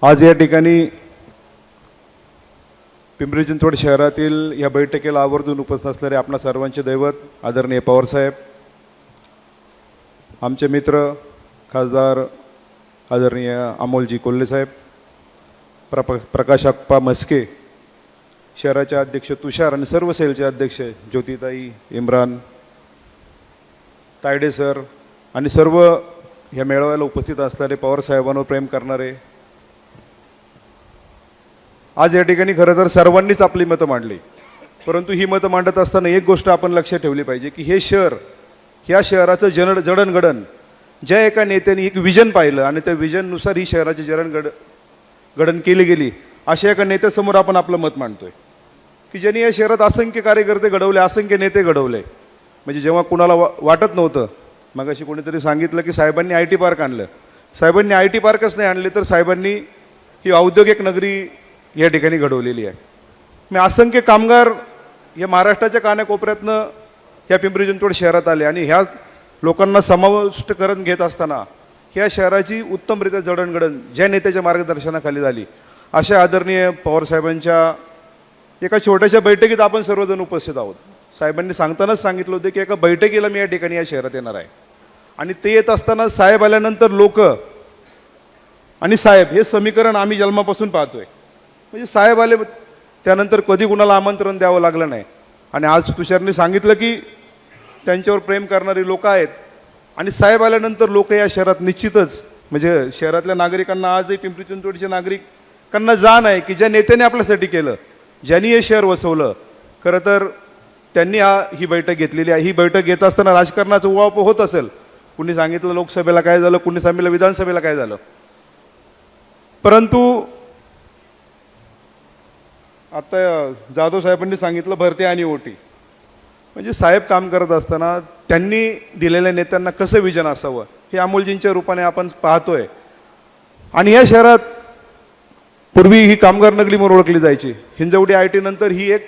आज या ठिकाणी पिंपरी चिंचवड शहरातील या बैठकीला आवर्जून उपस्थित असलेले आपणा सर्वांचे दैवत आदरणीय पवारसाहेब, आमचे मित्र खासदार आदरणीय अमोलजी कोल्हेसाहेब, प्रकाशप्पा मस्के, शहराचे अध्यक्ष तुषार आणि सर्व सेलचे अध्यक्ष ज्योतिताई, इम्रान, तायडे सर आणि सर्व या मेळाव्याला उपस्थित असणारे पवारसाहेबांवर प्रेम करणारे, आज या ठिकाणी खरं तर सर्वांनीच आपली मतं मांडली, परंतु ही मतं मांडत असताना एक गोष्ट आपण लक्षात ठेवली पाहिजे की हे शहर, ह्या शहराचं जडणघडण ज्या एका नेत्याने एक विजन पाहिलं आणि त्या विजननुसार ही शहराची जडणघडण केली गेली, अशा एका नेत्यासमोर आपण आपलं मत मांडतोय की ज्यांनी या शहरात असंख्य कार्यकर्ते घडवले, असंख्य नेते घडवले. म्हणजे जेव्हा कुणाला वाटत नव्हतं, मग अशी कोणीतरी सांगितलं की साहेबांनी IT पार्क आणलं. साहेबांनी IT पार्कच नाही आणले, तर साहेबांनी ही औद्योगिक नगरी या ठिकाणी घडवलेली आहे. मी असंख्य कामगार या महाराष्ट्राच्या कानाकोपऱ्यातनं ह्या पिंपरी चिंचवड शहरात आले आणि ह्या लोकांना समाविष्ट करून घेत असताना ह्या शहराची उत्तमरित्या जडणघडण ज्या नेत्याच्या मार्गदर्शनाखाली झाली, अशा आदरणीय पवारसाहेबांच्या एका छोट्याशा बैठकीत आपण सर्वजण उपस्थित आहोत. साहेबांनी सांगतानाच सांगितलं होतं की एका बैठकीला मी या ठिकाणी या शहरात येणार आहे आणि ते येत असताना साहेब आल्यानंतर लोक आणि साहेब हे समीकरण आम्ही जन्मापासून पाहतोय. म्हणजे साहेब आले त्यानंतर कधी कुणाला आमंत्रण द्यावं लागलं नाही. आणि आज तुषारने सांगितलं की त्यांच्यावर प्रेम करणारी लोक आहेत आणि साहेब आल्यानंतर लोक या शहरात निश्चितच, म्हणजे शहरातल्या नागरिकांना आजही पिंपरी चिंचवडच्या नागरिकांना जाण आहे की ज्या नेत्याने आपल्यासाठी केलं, ज्यांनी हे शहर वसवलं, खरं तर त्यांनी ही बैठक घेतलेली आहे. ही बैठक घेत असताना राजकारणाचा उहापोह होत असेल. कुणी सांगितलं लोकसभेला काय झालं, कुणी सांगितलं विधानसभेला काय झालं, परंतु आता जाधव साहेबांनी सांगितलं भरती आणि ओटी. म्हणजे साहेब काम करत असताना त्यांनी दिलेल्या नेत्यांना कसं विजन असावं हे अमोलजींच्या रूपाने आपण पाहतोय. आणि या शहरात पूर्वी ही कामगार नगरी म्हणून ओळखली जायची. हिंजवडी IT नंतर ही एक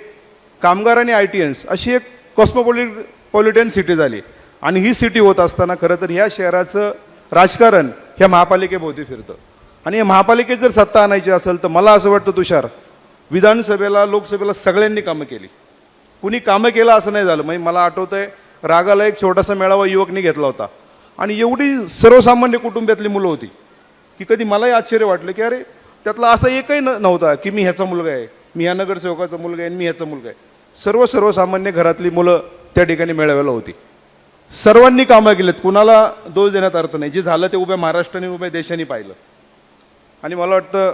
कामगार आणि ITNs अशी एक कॉस्मोपॉलिटन सिटी झाली. आणि ही सिटी होत असताना खरं तर ह्या शहराचं राजकारण ह्या महापालिकेभोवती फिरतं. आणि या महापालिकेत जर सत्ता आणायची असेल तर मला असं वाटतं तुषार, विधानसभेला लोकसभेला सगळ्यांनी कामं केली. कुणी कामं केलं असं नाही झालं. म्हणजे मला आठवतंय रागाला एक छोटासा मेळावा युवकनी घेतला होता आणि एवढी सर्वसामान्य कुटुंबातली मुलं होती की कधी मलाही आश्चर्य वाटलं की अरे त्यातला असा एकही नव्हता की मी ह्याचा मुलगा आहे, मी ह्या नगरसेवकाचा मुलगा आहे, मी ह्याचा मुलगा आहे. सर्वसामान्य घरातली मुलं त्या ठिकाणी मेळाव्याला होती. सर्वांनी कामं केलेत, कुणाला दोष देण्यात अर्थ नाही. जे झालं ते उभ्या महाराष्ट्राने उभ्या देशाने पाहिलं. आणि मला वाटतं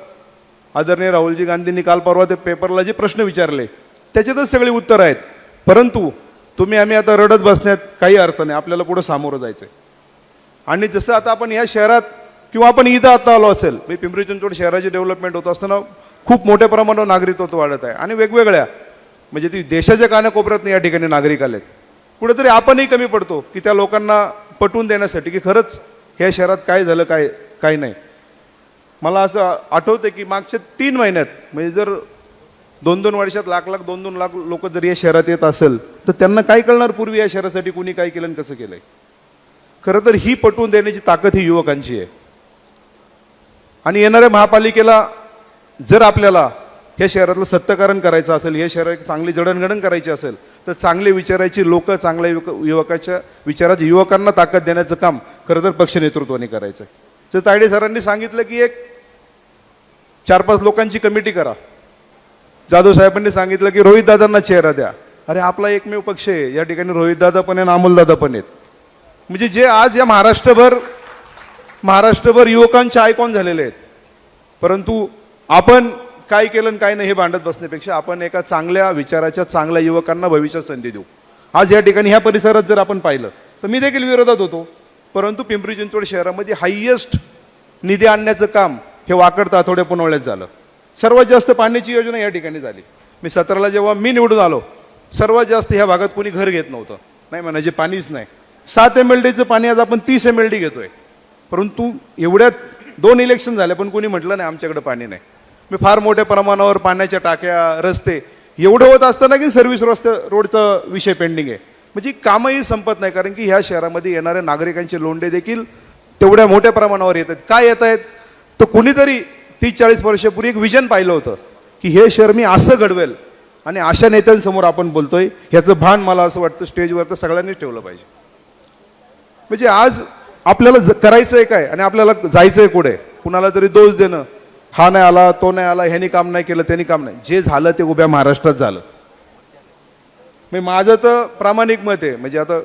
आदरणीय राहुलजी गांधींनी काल परवा ते पेपरला जे प्रश्न विचारले त्याच्यातच सगळी उत्तरं आहेत. परंतु आम्ही आता रडत बसण्यात काही अर्थ नाही. आपल्याला पुढे सामोरं जायचं आहे. आणि जसं आता आपण या शहरात किंवा आपण इथं आता आलो असेल, मी पिंपरी चिंचवड शहराची डेव्हलपमेंट होत असताना खूप मोठ्या प्रमाणावर नागरिकत्व वाढत आहे आणि वेगवेगळ्या म्हणजे ती देशाच्या कानाकोपऱ्यातून या ठिकाणी नागरिक आलेत. कुठेतरी आपणही कमी पडतो की त्या लोकांना पटवून देण्यासाठी की खरंच ह्या शहरात काय झालं काय नाही. मला असं आठवतं की मागच्या 3 महिन्यात म्हणजे जर 2-2 वर्षात लाख 2-2 लाख लोक जर या शहरात येत असेल तर त्यांना काय कळणार पूर्वी या शहरासाठी कुणी काय केलं आणि कसं केलंय. खरं तर ही पटवून देण्याची ताकद ही युवकांची आहे. आणि येणाऱ्या महापालिकेला जर आपल्याला ह्या शहरातलं सत्ताकरण करायचं असेल, हे शहरात चांगली जडणघडण करायची असेल तर चांगले विचारायची लोक, चांगल्या युवकाच्या विचाराच्या युवकांना ताकद देण्याचं काम खरं तर पक्ष नेतृत्वाने करायचं आहे. तर तायडे सरांनी सांगितलं की एक 4-5 लोकांची कमिटी करा. जाधव साहेबांनी सांगितलं की रोहित दादांना चेहरा द्या. अरे आपला एकमेव पक्ष आहे या ठिकाणी, रोहित दादा पण आहे आणि अमोल दादा पण आहेत. म्हणजे जे आज या महाराष्ट्रभर युवकांचे आयकॉन झालेले आहेत. परंतु आपण काय केलं आणि काय नाही हे भांडत बसण्यापेक्षा आपण एका चांगल्या विचाराच्या चांगल्या युवकांना भविष्यात संधी देऊ. आज या ठिकाणी ह्या परिसरात जर आपण पाहिलं तर मी देखील विरोधात होतो, परंतु पिंपरी चिंचवड शहरामध्ये हायेस्ट निधी आणण्याचं काम हे वाकड तातोड्या पुनवळ्यात झालं. सर्वात जास्त पाण्याची योजना या ठिकाणी झाली. मी 17ला जेव्हा मी निवडून आलो, सर्वात जास्त ह्या भागात कोणी घर घेत नव्हतं. नाही म्हणायचे पाणीच नाही. 7 MLDचं पाणी आज आपण 30 MLD घेतोय. परंतु एवढ्यात 2 इलेक्शन झाले पण कोणी म्हटलं नाही आमच्याकडे पाणी नाही. मी फार मोठ्या प्रमाणावर पाण्याच्या टाक्या, रस्ते एवढं होत असताना की सर्व्हिस रोडचा विषय पेंडिंग आहे. म्हणजे कामही संपत नाही. कारण की ह्या शहरामध्ये येणाऱ्या नागरिकांचे लोंढे देखील तेवढ्या मोठ्या प्रमाणावर येतात. काय येत आहेत तर कुणीतरी 30-40 वर्षापूर्वी एक विजन पाहिलं होतं की हे शहर मी असं घडवेल, आणि अशा नेत्यांसमोर आपण बोलतोय. ह्याचं भान मला असं वाटतं स्टेजवर तर सगळ्यांनीच ठेवलं पाहिजे. म्हणजे आज आपल्याला करायचं आहे काय आणि आपल्याला जायचं आहे कुठे, कुणाला तरी दोष देणं, हा नाही आला, तो नाही आला, ह्यानी काम नाही केलं, त्यांनी काम नाही. जे झालं ते उभ्या महाराष्ट्रात झालं. म्हणजे माझं तर प्रामाणिक मत आहे, म्हणजे आता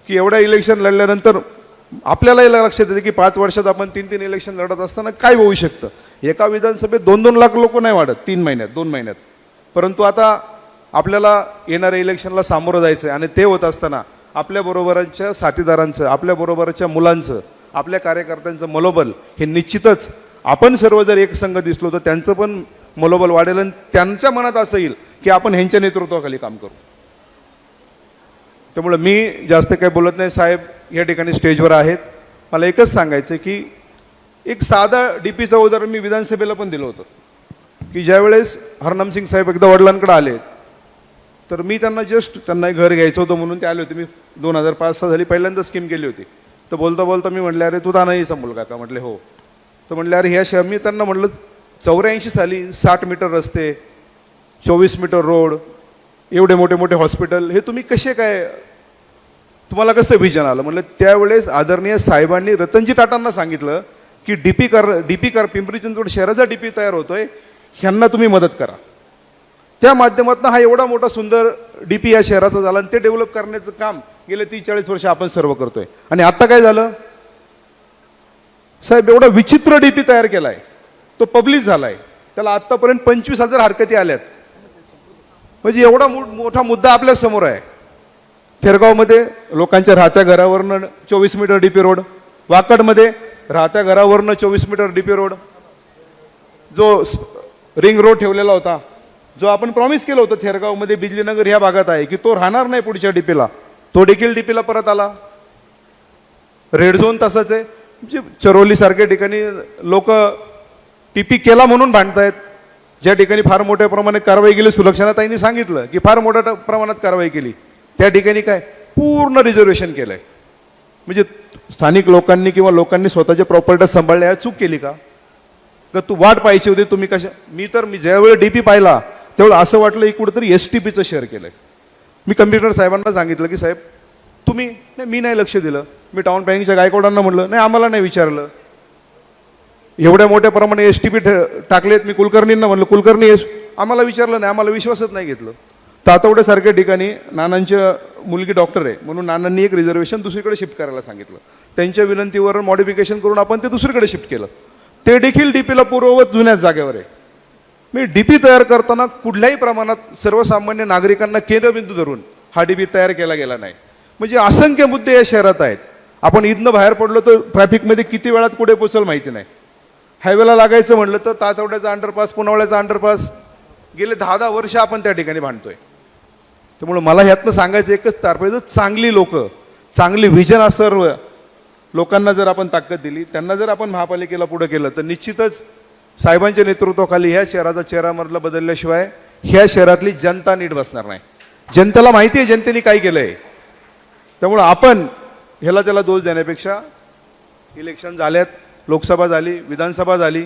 की एवढ्या इलेक्शन लढल्यानंतर आपल्यालाही लक्षात येते की 5 वर्षात आपण 3-3 इलेक्शन लढत असताना काय होऊ शकतं. एका विधानसभेत 2-2 लाख लोक नाही वाढत 3 महिन्यात 2 महिन्यात. परंतु आता आपल्याला येणाऱ्या इलेक्शनला सामोरं जायचं आहे, आणि ते होत असताना आपल्या बरोबरच्या साथीदारांचं, आपल्या बरोबरच्या मुलांचं, आपल्या कार्यकर्त्यांचं मनोबल हे निश्चितच, आपण सर्व जर एक संघ दिसलो तर त्यांचं पण मनोबल वाढेल आणि त्यांच्या मनात असं येईल की आपण ह्यांच्या नेतृत्वाखाली काम करू. त्यामुळे मी जास्त काही बोलत नाही. साहेब या ठिकाणी स्टेजवर आहेत. मला एकच सांगायचं की एक साधा डीपीचं उदाहरण मी विधानसभेला पण दिलं होतं की ज्यावेळेस हरनामसिंग साहेब एकदा वडिलांकडे आले, तर मी त्यांना त्यांना घर घ्यायचं होतं म्हणून ते आले होते. मी 2005-06 झाली पहिल्यांदा स्कीम केली होती. तर बोलता बोलता मी म्हटलं, अरे तू तानाहीचा मुलगा का? म्हटले हो. तर म्हटले, अरे ह्या शहर, मी त्यांना म्हटलं 84 साली 60 मीटर रस्ते, 24 मीटर रोड, एवढे मोठे मोठे हॉस्पिटल, हे तुम्ही कसे काय, तुम्हाला कसं व्हिजन आलं? म्हटलं त्यावेळेस आदरणीय साहेबांनी रतनजी टाटांना सांगितलं की डीपी कर पिंपरी चिंचवड शहराचा डीपी तयार होतोय, ह्यांना तुम्ही मदत करा. त्या माध्यमातून हा एवढा मोठा सुंदर डीपी या शहराचा झाला, आणि ते डेव्हलप करण्याचं काम गेले 30-40 वर्ष आपण सर्व करतोय. आणि आता काय झालं साहेब, एवढा विचित्र डीपी तयार केलाय, तो पब्लिश झालाय, त्याला आतापर्यंत 25,000 हरकती आल्यात. म्हणजे एवढा मोठा मुद्दा आपल्या समोर आहे. थेरगावमध्ये लोकांच्या राहत्या घरावरनं 24 मीटर डीपी रोड, वाकडमध्ये राहत्या घरावरनं 24 मीटर डीपी रोड, जो रिंग रोड ठेवलेला होता, जो आपण प्रॉमिस केलं होतं थेरगावमध्ये बिजलीनगर ह्या भागात आहे की तो राहणार नाही पुढच्या डीपीला, तो देखील डीपीला परत आला. रेड झोन तसंच आहे. म्हणजे चरोली सारख्या ठिकाणी लोक टीपी केला म्हणून भांडतायत. ज्या ठिकाणी फार मोठ्या प्रमाणात कारवाई केली, सुलक्षणाताईंनी सांगितलं की फार मोठ्या प्रमाणात कारवाई केली, त्या ठिकाणी काय पूर्ण रिझर्वेशन केलंय. म्हणजे स्थानिक लोकांनी किंवा लोकांनी स्वतःच्या प्रॉपर्टी सांभाळल्या, चूक केली का? तू वाट पाहिजे होती तुम्ही कशा? मी ज्यावेळी डीपी पाहिला त्यावेळी असं वाटलं की कुठेतरी STPचं शेअर केलंय. मी कमिशनर साहेबांना सांगितलं की साहेब तुम्ही, नाही मी नाही लक्ष दिलं. मी टाउन प्लॅनिंगच्या गायकवाडांना म्हटलं, नाही आम्हाला नाही विचारलं. एवढ्या मोठ्या प्रमाणे STP टाकलेत. मी कुलकर्णींना म्हटलं, कुलकर्णी आम्हाला विचारलं नाही, आम्हाला विश्वासच नाही घेतलं. तातवड्यासारख्या ठिकाणी नानांच्या मुलगी डॉक्टर आहे म्हणून नानांनी एक रिझर्वेशन दुसरीकडे शिफ्ट करायला सांगितलं. त्यांच्या विनंतीवर मॉडिफिकेशन करून आपण ते दुसरीकडे शिफ्ट केलं. ते देखील डीपीला पूर्ववत जुन्याच जागेवर आहे. मी डीपी तयार करताना कुठल्याही प्रमाणात सर्वसामान्य नागरिकांना केंद्रबिंदू धरून हा डीपी तयार केला गेला नाही. म्हणजे असंख्य मुद्दे या शहरात आहेत. आपण इथनं बाहेर पडलो तर ट्रॅफिकमध्ये किती वेळात कुठे पोचल माहिती नाही. हायवेला लागायचं म्हटलं तर तातवड्याचा अंडरपास, पुनावळ्याचा अंडरपास, गेले 10-10 वर्ष आपण त्या ठिकाणी भांडतोय. त्यामुळे मला ह्यातनं सांगायचं एकच तात्पर्य, चांगली लोक, चांगली व्हिजन असर लोकांना जर आपण ताकद दिली, त्यांना जर आपण महापालिकेला पुढे केलं तर निश्चितच साहेबांच्या नेतृत्वाखाली ह्या शहराचा चेहरामधला बदलल्याशिवाय ह्या शहरातली जनता नीट बसणार नाही. जनतेला माहिती आहे जनतेने काय केलंय. त्यामुळं आपण ह्याला त्याला दोष देण्यापेक्षा, इलेक्शन झाल्यात, लोकसभा झाली, विधानसभा झाली,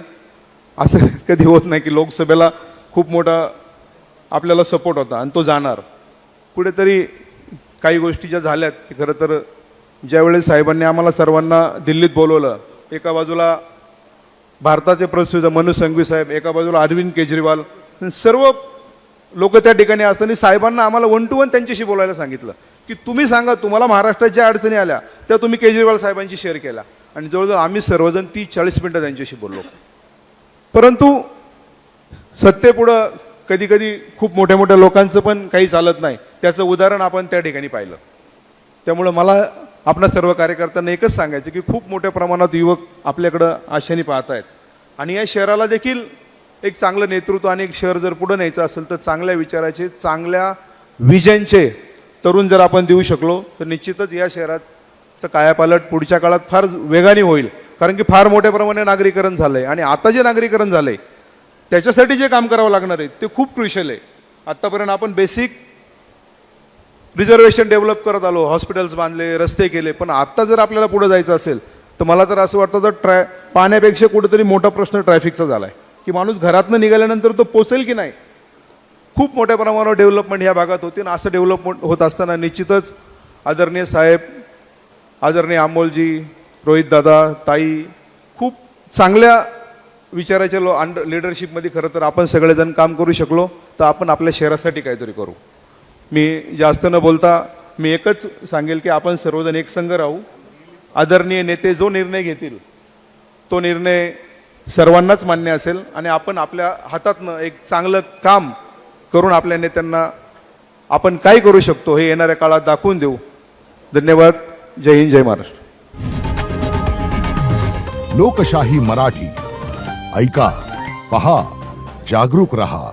असं कधी होत नाही की लोकसभेला खूप मोठा आपल्याला सपोर्ट होता आणि तो जाणार. कुठेतरी काही गोष्टी ज्या झाल्यात ते खरं तर ज्यावेळेस साहेबांनी आम्हाला सर्वांना दिल्लीत बोलवलं, एका बाजूला भारताचे प्रसिद्ध मनोज संघवी साहेब, एका बाजूला अरविंद केजरीवाल, सर्व लोक त्या ठिकाणी असताना साहेबांना आम्हाला 1 to 1 त्यांच्याशी बोलायला सांगितलं की तुम्ही सांगा तुम्हाला महाराष्ट्रात ज्या अडचणी आल्या त्या तुम्ही केजरीवाल साहेबांशी शेअर केल्या. आणि जवळजवळ आम्ही सर्वजण 30-40 मिनटं त्यांच्याशी बोललो. परंतु सत्तेपुढं कधी कधी खूप मोठ्या मोठ्या लोकांचं पण काही चालत नाही. त्याचं उदाहरण आपण त्या ठिकाणी पाहिलं. त्यामुळं मला आपल्या सर्व कार्यकर्त्यांना एकच सांगायचं की खूप मोठ्या प्रमाणात युवक आपल्याकडं आशेने पाहत आहेत आणि या शहराला देखील एक चांगलं नेतृत्व आणि एक शहर जर पुढे न्यायचं असेल तर चांगल्या विचाराचे, चांगल्या विजनचे तरुण जर आपण देऊ शकलो तर निश्चितच या शहराचं कायापालट पुढच्या काळात फार वेगाने होईल. कारण की फार मोठ्या प्रमाणे नागरीकरण झालंय आणि आता जे नागरीकरण झालंय त्याच्यासाठी जे काम करावं लागणार आहे ते खूप क्रुशियल आहे. आतापर्यंत आपण बेसिक रिझर्वेशन डेव्हलप करत आलो, हॉस्पिटल्स बांधले, रस्ते केले, पण आता जर आपल्याला पुढे जायचं असेल तर मला तर असं वाटतं तर पाण्यापेक्षा कुठेतरी मोठा प्रश्न ट्रॅफिकचा झाला आहे की माणूस घरातनं निघाल्यानंतर तो पोचेल की नाही. खूप मोठ्या प्रमाणावर डेव्हलपमेंट ह्या भागात होते आणि असं डेव्हलपमेंट होत असताना निश्चितच आदरणीय साहेब, आदरणीय अमोलजी, रोहितदादा, ताई खूप चांगल्या विचाराच्या लिडरशिपमध्ये खरं तर आपण सगळेजण काम करू शकलो तर आपण आपल्या शहरासाठी काहीतरी करू. मी जास्त न बोलता मी एकच सांगेल की आपण सर्वजण एक संघ राहू. आदरणीय नेते जो निर्णय घेतील तो निर्णय सर्वांनाच मान्य असेल आणि आपण आपल्या हातातनं एक चांगलं काम करून आपल्या नेत्यांना आपण काय करू शकतो हे येणाऱ्या काळात दाखवून देऊ. धन्यवाद. जय हिंद, जय महाराष्ट्र. लोकशाही मराठी ऐका, पहा, जागरूक रहा.